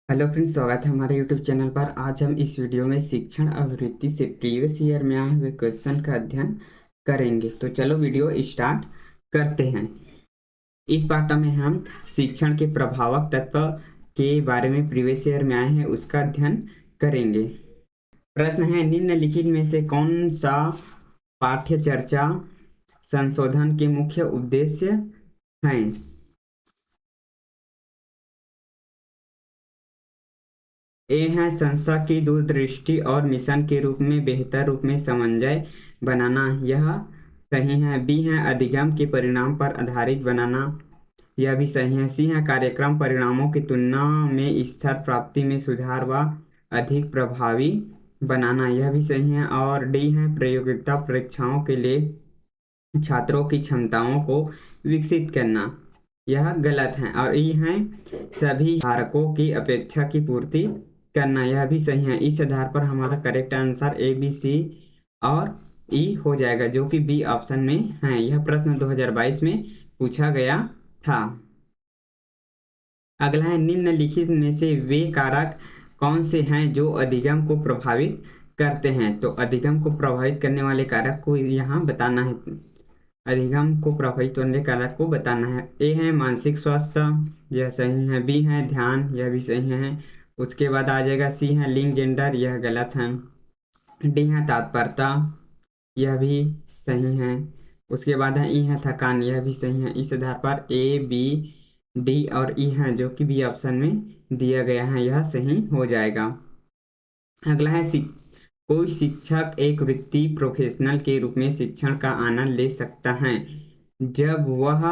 Hello friends, स्वागत है हमारे यूट्यूब चैनल पर। आज हम इस वीडियो में शिक्षण आवृत्ति से प्रीवियस ईयर में आए हुए क्वेश्चन का अध्ययन करेंगे। तो चलो वीडियो स्टार्ट करते हैं। इस पाठ में हम शिक्षण के प्रभावक तत्व के बारे में प्रीवियस ईयर में आए हैं उसका अध्ययन करेंगे। प्रश्न है, निम्नलिखित में से कौन सा पाठ्य चर्चा संशोधन के मुख्य उद्देश्य हैं? ए है संस्था की दूरदृष्टि और मिशन के रूप में बेहतर रूप में समन्वय बनाना, यह सही है। बी है अधिगम के परिणाम पर आधारित बनाना, यह भी सही है। सी है कार्यक्रम परिणामों की तुलना में स्तर प्राप्ति में सुधार व अधिक प्रभावी बनाना, यह भी सही है। और डी है प्रतियोगिता परीक्षाओं के लिए छात्रों की क्षमताओं को विकसित करना, यह गलत है। और ई है सभी धारकों की अपेक्षा की पूर्ति करना, यह भी सही है। इस आधार पर हमारा correct answer A B C और ई हो जाएगा, जो कि बी ऑप्शन में है। यह प्रश्न 2022 में पूछा गया था। अगला है, निम्नलिखित में से वे कारक कौन से हैं जो अधिगम को प्रभावित करते हैं? तो अधिगम को प्रभावित करने वाले कारक को यहाँ बताना है। अधिगम को प्रभावित होने कारक को बताना है। ए है मानसिक स्वास्थ्य, यह सही है। बी है ध्यान, यह भी सही है। उसके बाद आ जाएगा सी है लिंग जेंडर, यह गलत है। डी है तात्परता, यह भी सही है। उसके बाद है ई है थकान, यह भी सही है। इस आधार पर ए बी डी और ई है, जो कि बी ऑप्शन में दिया गया है, यह सही हो जाएगा। अगला है कोई शिक्षक एक वृत्ति प्रोफेशनल के रूप में शिक्षण का आनंद ले सकता है जब वह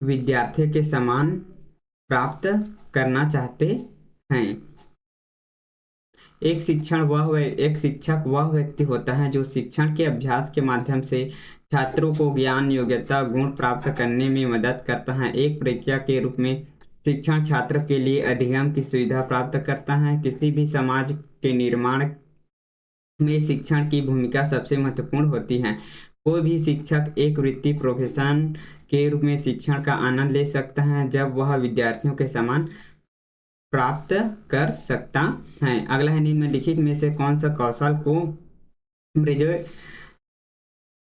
विद्यार्थी के समान प्राप्त करना चाहते हैं। एक शिक्षक वह व्यक्ति होता है जो शिक्षण के अभ्यास के माध्यम से छात्रों को ज्ञान योग्यता गुण प्राप्त करने में मदद करता है। एक प्रक्रिया के रूप में शिक्षण छात्र के लिए अधिगम की सुविधा प्राप्त करता है। किसी भी समाज के निर्माण में शिक्षण की भूमिका सबसे महत्वपूर्ण होती है। कोई भी शिक्षक एक वृत्ति प्रोफेशन के रूप में शिक्षण का आनंद ले सकता है जब वह विद्यार्थियों के समान प्राप्त कर सकता है। अगला है, निम्नलिखित में से कौन सा कौशल को मृदु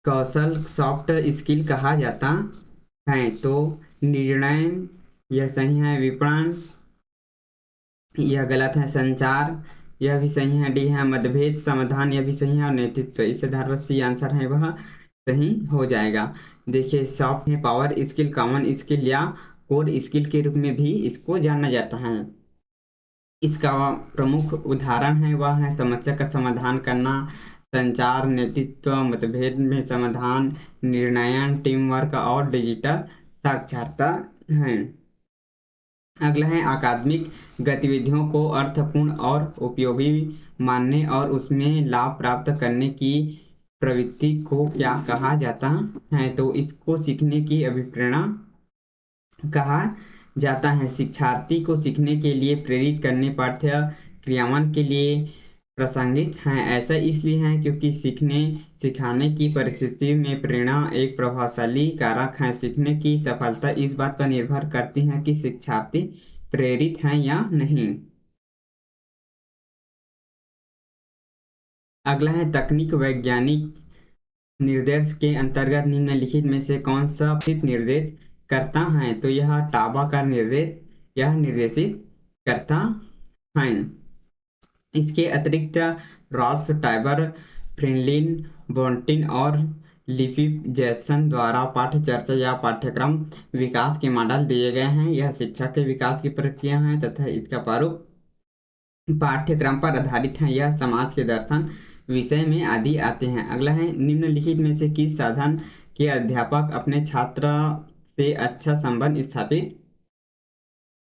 कौशल सॉफ्ट स्किल कहा जाता है? तो निर्णय, यह सही है। विपणन, यह गलत है। संचार, यह भी सही है। डी है मतभेद समाधान, यह भी सही है। और नेतृत्व, इस आधार पर सी आंसर है वह सही हो जाएगा। देखिए, सॉफ्ट है पावर स्किल, कॉमन स्किल या कोर स्किल के रूप में भी इसको जाना जाता है। इसका प्रमुख उदाहरण है वह है समस्या का समाधान करना, संचार, नेतृत्व, मतभेद में समाधान, निर्णयन, टीम वर्क और डिजिटल साक्षरता है। अगला है अकादमिक गतिविधियों को अर्थपूर्ण और उपयोगी मानने और उसमें लाभ प्राप्त करने की प्रवृत्ति को क्या कहा जाता है? तो इसको सीखने की अभिप्रेरणा कहा जाता है। शिक्षार्थी को सीखने के लिए प्रेरित करने पाठ्य क्रियान्वयन के लिए प्रासंगिक हैं। ऐसा इसलिए है क्योंकि सीखने सिखाने की परिस्थिति में प्रेरणा एक प्रभावशाली कारक है। सीखने की सफलता इस बात पर निर्भर करती है कि शिक्षार्थी प्रेरित हैं या नहीं। अगला है तकनीक वैज्ञानिक निर्देश के अंतर्गत निम्नलिखित में से कौन सा निर्देश करता है? तो यह टाबा का निर्देश यह निर्देशित करता है। इसके अतिरिक्त रॉल्फ टाइबर, फ्रेंलिन, बॉन्टिन और लिफी जैसन द्वारा पाठ्य चर्चा या पाठ्यक्रम विकास के मॉडल दिए गए हैं। यह शिक्षा के विकास की प्रक्रिया है तथा इसका प्रारूप पाठ्यक्रम पर आधारित है। यह समाज के दर्शन विषय में आदि आते हैं। अगला है, निम्नलिखित में से किस साधन के अध्यापक अपने छात्र से अच्छा संबंध स्थापित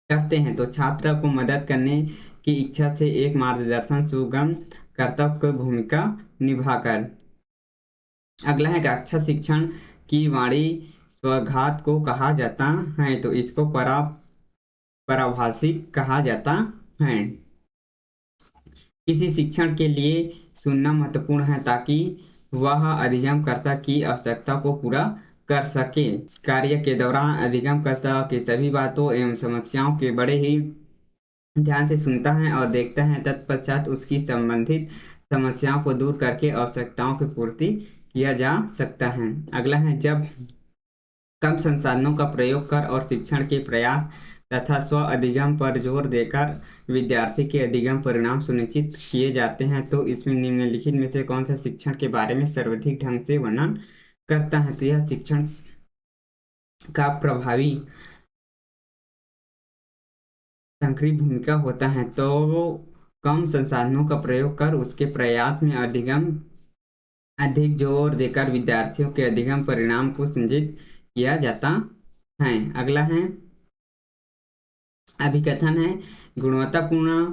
करते हैं? तो छात्र को मदद करने की इच्छा से एक मार्गदर्शन सुगम कर्तव्य की भूमिका निभाकर। अगला है, कक्षा शिक्षण की वाणी स्वघात को कहा जाता है? तो इसको पराभाषिक कहा जाता है। किसी शिक्षण के लिए सुनना महत्वपूर्ण है ताकि वह अधिगमकर्ता की आवश्यकता को पूरा कर सके। कार्य के दौरान अधिगमकर्ता की सभी बातों एवं समस्याओं के बड़े ही ध्यान से सुनता है और देखता है, तत्पश्चात उसकी संबंधित समस्याओं को दूर करके आवश्यकताओं की पूर्ति किया जा सकता है। अगला है, जब कम संसाधनों का प्रयोग कर और शिक्षण के प्रयास तथा स्व अधिगम पर जोर देकर विद्यार्थी के अधिगम परिणाम सुनिश्चित किए जाते हैं, तो इसमें निम्नलिखित में से कौन सा शिक्षण के बारे में सर्वाधिक ढंग से वर्णन करता है? तो यह शिक्षण का प्रभावी सक्रिय भूमिका होता है। तो कम संसाधनों का प्रयोग कर उसके प्रयास में अधिक जोर देकर विद्यार्थियों के अधिगम परिणाम को सुनिश्चित किया जाता है। अगला है, अभिकथन है, गुणवत्तापूर्ण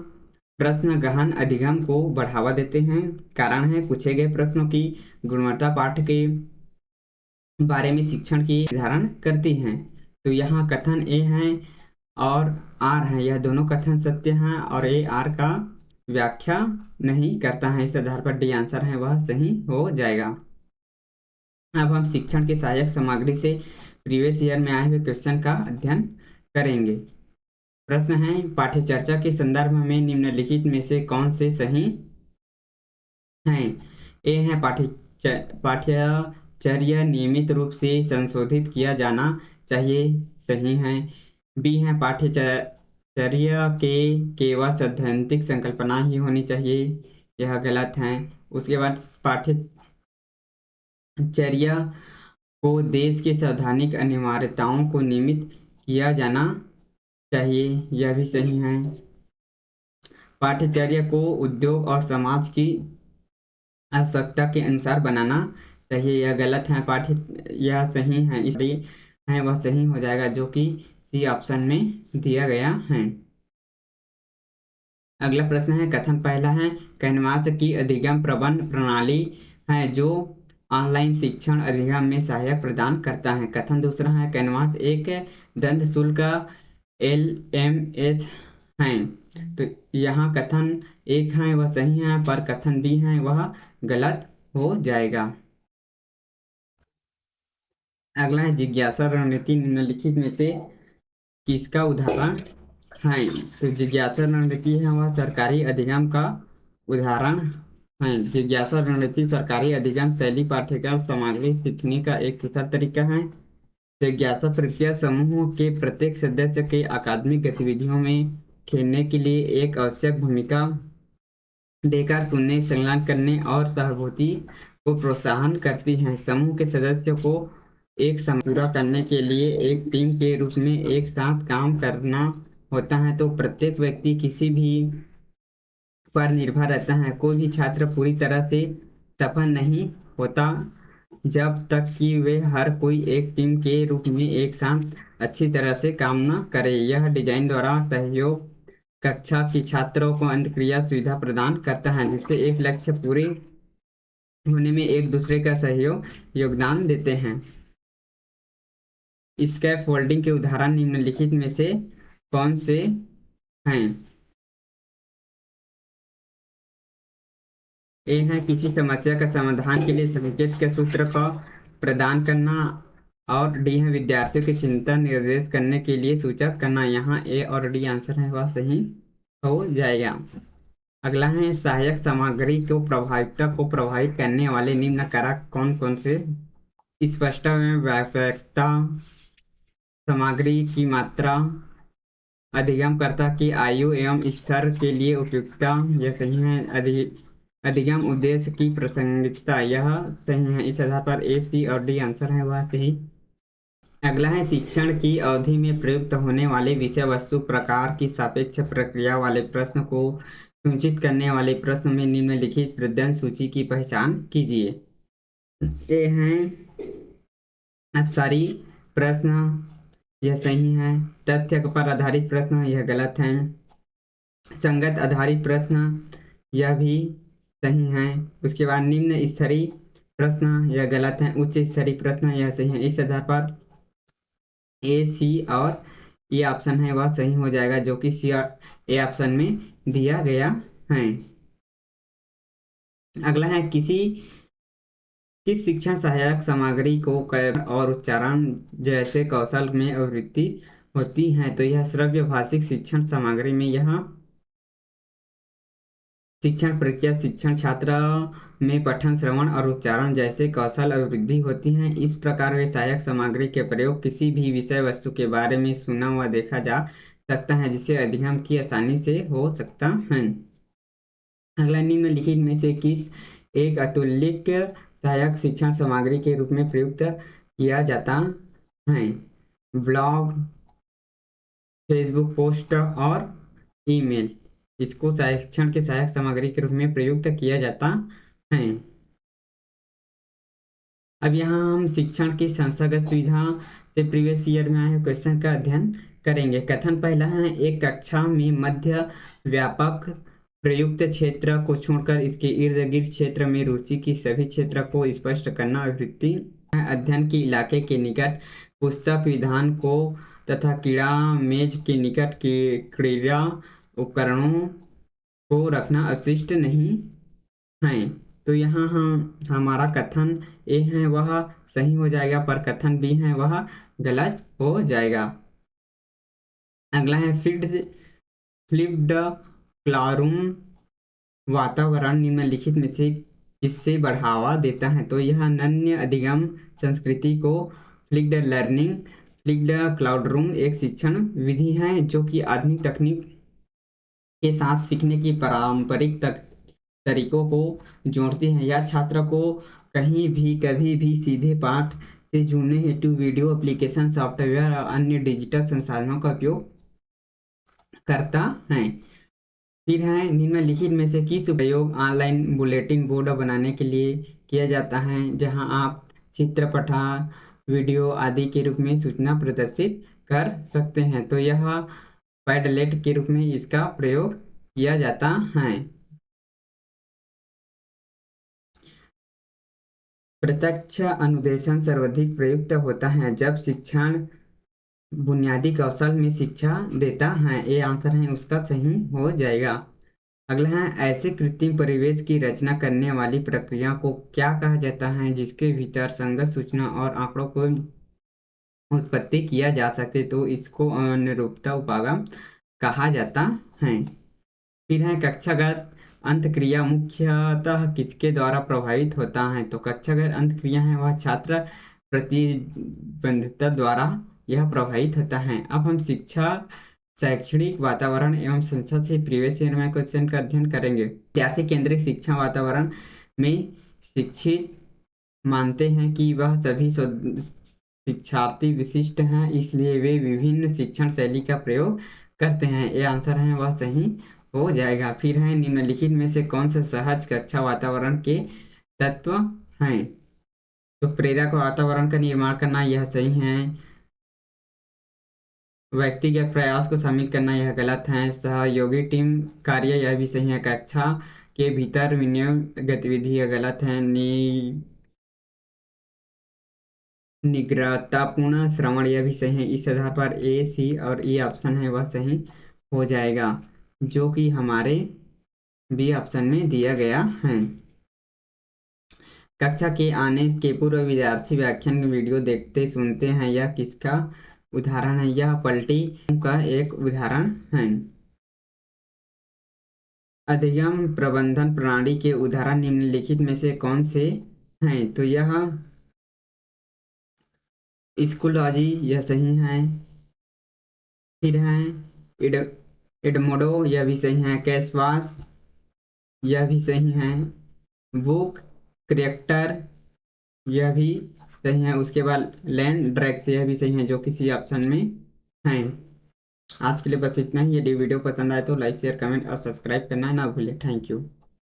प्रश्न गहन अधिगम को बढ़ावा देते हैं। कारण है, पूछे गए प्रश्नों की गुणवत्ता पाठ के बारे में शिक्षण की निर्धारण करती हैं। तो यहाँ कथन ए है और आर है, यह दोनों कथन सत्य हैं और ए आर का व्याख्या नहीं करता है। इस आधार पर डी आंसर है वह सही हो जाएगा। अब हम शिक्षण के सहायक सामग्री से प्रीवियस ईयर में आए हुए क्वेश्चन का अध्ययन करेंगे। प्रश्न है, पाठ्यचर्चा के संदर्भ में निम्नलिखित में से कौन से सही हैं? ए है, पाठ्यचर्या नियमित रूप से संशोधित किया जाना चाहिए, सही है। बी है, पाठ्यचर्या के केवल सैद्धांतिक संकल्पना ही होनी चाहिए, यह गलत है। उसके बाद पाठ्यचर्या को देश के संवैधानिक अनिवार्यताओं को नियमित किया जाना चाहिए, यह भी सही है। पाठ्यचर्या को उद्योग और समाज की आवश्यकता के अनुसार बनाना चाहिए, यह गलत है। यह सही है, इसलिए है वह सही हो जाएगा, जो कि सी ऑप्शन में दिया गया है। अगला प्रश्न है, कथन पहला है, कैनवास की अधिगम प्रबंध प्रणाली है जो ऑनलाइन शिक्षण अधिगम में सहायक प्रदान करता है। कथन दूसरा है, कैनवास एक दंत शुल्क LMS है। तो यहाँ कथन एक है वह सही है, पर कथन बी है वह गलत हो जाएगा। अगला है, जिज्ञासा रणनीति निम्नलिखित में से किसका उदाहरण है? तो जिज्ञासा रणनीति है वह सरकारी अधिगम का उदाहरण है। जिज्ञासा रणनीति सरकारी अधिगम शैली पाठ्यक्रम सामग्री सीखने का एक कुशल तरीका है। जिज्ञासा प्रक्रिया समूह के प्रत्येक सदस्य के अकादमिक गतिविधियों में खेलने के लिए एक आवश्यक भूमिका देकर सुनने, संलग्न करने और सहानुभूति को प्रोत्साहन करती है। समूह के सदस्यों को एक समय पूरा करने के लिए एक टीम के रूप में एक साथ काम करना होता है। तो प्रत्येक व्यक्ति किसी भी पर निर्भर रहता है। कोई भी छात्र पूरी तरह से सफल नहीं होता जब तक कि वे हर कोई एक टीम के रूप में एक साथ अच्छी तरह से काम न करे। यह डिजाइन द्वारा सहयोग कक्षा की छात्रों को अंतःक्रिया सुविधा प्रदान करता है, जिससे एक लक्ष्य पूरे होने में एक दूसरे का सहयोग योगदान देते हैं। स्कैफोल्डिंग के उदाहरण निम्नलिखित में से कौन से हैं? ए है, किसी समस्या का समाधान के लिए संकेत के सूत्र का प्रदान करना। और डी है, विद्यार्थियों की चिंता निर्देश करने के लिए सूचक करना। यहाँ ए और डी आंसर है वह सही हो जाएगा। अगला है, सहायक सामग्री को प्रभावित करने वाले निम्न कारक कौन कौन से? स्पष्टता में व्यापकता, सामग्री की मात्रा, अधिगमकर्ता की आयु एवं स्तर के लिए उपयुक्तता, यह सही है। अधिगम उद्देश्य की प्रासंगिकता, यह सही है। इस आधार पर ए, सी और डी आंसर है वह सही। अगला है, शिक्षण की अवधि में प्रयुक्त होने वाले विषय वस्तु प्रकार की सापेक्ष प्रक्रिया वाले प्रश्न को सूचित करने वाले प्रश्न में निम्नलिखित प्रश्न सूची की पहचान कीजिए। ये हैं अपसारी प्रश्न, यह सही है। तथ्य पर आधारित प्रश्न, यह गलत है। संगत आधारित प्रश्न, यह भी सही है। उसके बाद निम्न स्तरीय प्रश्न, यह गलत है। उच्च स्तरीय प्रश्न, यह सही है। इस आधार पर ए, सी और ये ऑप्शन है वह सही हो जाएगा, जो कि सी और ए ऑप्शन में दिया गया है। अगला है, किस शिक्षण सहायक सामग्री को और उच्चारण जैसे कौशल में आवृत्ति होती हैं। तो यह श्रव्य भाषिक शिक्षण सामग्री में यह शिक्षण प्रक्रिया शिक्षण छात्र में पठन श्रवण और उच्चारण जैसे कौशल अभिवृद्धि होती हैं। इस प्रकार वे सहायक सामग्री के प्रयोग किसी भी विषय वस्तु के बारे में सुना व देखा जा सकता है, जिससे अधिगम की आसानी से हो सकता है। अगला, निम्नलिखित में से किस एक अतुल्यक सहायक शिक्षण सामग्री के रूप में प्रयुक्त किया जाता है? ब्लॉग, फेसबुक पोस्ट और ईमेल इसको शिक्षण के सहायक सामग्री के रूप में प्रयुक्त किया जाता है। अब यहाँ हम शिक्षण की संस्थागत सुविधा से प्रीवियस ईयर में आए हुए क्वेश्चन का अध्ययन करेंगे। कथन पहला है, एक कक्षा में मध्य व्यापक प्रयुक्त क्षेत्र को छोड़कर इसके इर्द गिर्द क्षेत्र में रुचि की सभी क्षेत्र को स्पष्ट करना। आवृत्ति अध्ययन के इलाके के निकट पुस्तक विधान को तथा कीड़ा मेज के निकट के क्रीड़ा उपकरणों को रखना अवशिष्ट नहीं है। तो यहाँ हम हमारा कथन ए है वह सही हो जाएगा, पर कथन बी है वह गलत हो जाएगा। अगला है, फ्लिप्ड क्लासरूम वातावरण निम्नलिखित में से किससे बढ़ावा देता है? तो यह नन्य अधिगम संस्कृति को फ्लिप्ड लर्निंग, फ्लिप्ड क्लासरूम एक शिक्षण विधि है जो कि आधुनिक तकनीक के साथ सीखने की पारंपरिक तरीकों को जोड़ती है। यह छात्र को कहीं भी कभी भी सीधे पाठ से जुड़ने हेतु वीडियो एप्लीकेशन, सॉफ्टवेयर और अन्य डिजिटल संसाधनों का उपयोग करता है। फिर है, निम्नलिखित में से किस प्रयोग ऑनलाइन बुलेटिन बोर्ड बनाने के लिए किया जाता है, जहां आप चित्र, पटा, वीडियो आदि के रूप में सूचना प्रदर्शित कर सकते हैं? तो यह पैडलेट के रूप में इसका प्रयोग किया जाता है। प्रत्यक्ष अनुदेशन सर्वाधिक प्रयुक्त होता है जब शिक्षण बुनियादी कौशल में शिक्षा देता है। ये आंसर है उसका सही हो जाएगा। अगला है, ऐसे कृत्रिम परिवेश की रचना करने वाली प्रक्रिया को क्या कहा जाता है जिसके भीतर संगत सूचना और आंकड़ों को उत्पत्ति किया जा सके? तो इसको अनुरूपता उपागम कहा जाता है। फिर है, कक्षागत अंतक्रिया मुख्यतः किसके द्वारा प्रभावित होता है? तो कक्षागत अंतक्रिया है वह छात्र प्रतिबद्धता द्वारा यह प्रभावित होता है। अब हम शिक्षा, शैक्षणिक वातावरण एवं संसद से प्रीवियस ईयर में क्वेश्चन का अध्ययन करेंगे। विद्यार्थी केंद्रित शिक्षा वातावरण में शिक्षित मानते हैं कि वह सभी शिक्षार्थी विशिष्ट हैं, इसलिए वे विभिन्न शिक्षण शैली का प्रयोग करते हैं। ये आंसर है वह सही हो जाएगा। फिर है, निम्नलिखित में से कौन सा सहज कक्षा वातावरण के तत्व हैं? तो प्रेरक वातावरण का निर्माण करना यह सही है। व्यक्तिगत प्रयास को शामिल करना यह गलत है। सहयोगी टीम कार्य यह भी सही है। कक्षा के भीतर विनियमित गतिविधि यह गलत है। निग्रहतापूर्ण श्रवण यह भी सही है। इस आधार पर ए, सी और ई ऑप्शन है वह सही हो जाएगा, जो कि हमारे बी ऑप्शन में दिया गया है। कक्षा के आने के पूर्व विद्यार्थी व्याख्यान वीडियो देखते सुनते हैं, यह किसका उदाहरण है? यह पलटी का एक उदाहरण है। अधिगम प्रबंधन प्रणाली के उदाहरण निम्नलिखित में से कौन से हैं? तो यह स्कूलॉजी यह सही है। फिर है एडमोडो यह भी सही है। कैशवास यह भी सही है। बुक करेक्टर यह भी सही है। उसके बाद लैंड ड्रैग्स यह भी सही है, जो किसी ऑप्शन में है। आज के लिए बस इतना ही। यदि वीडियो पसंद आए तो लाइक, शेयर, कमेंट और सब्सक्राइब करना ना भूलें। Thank you.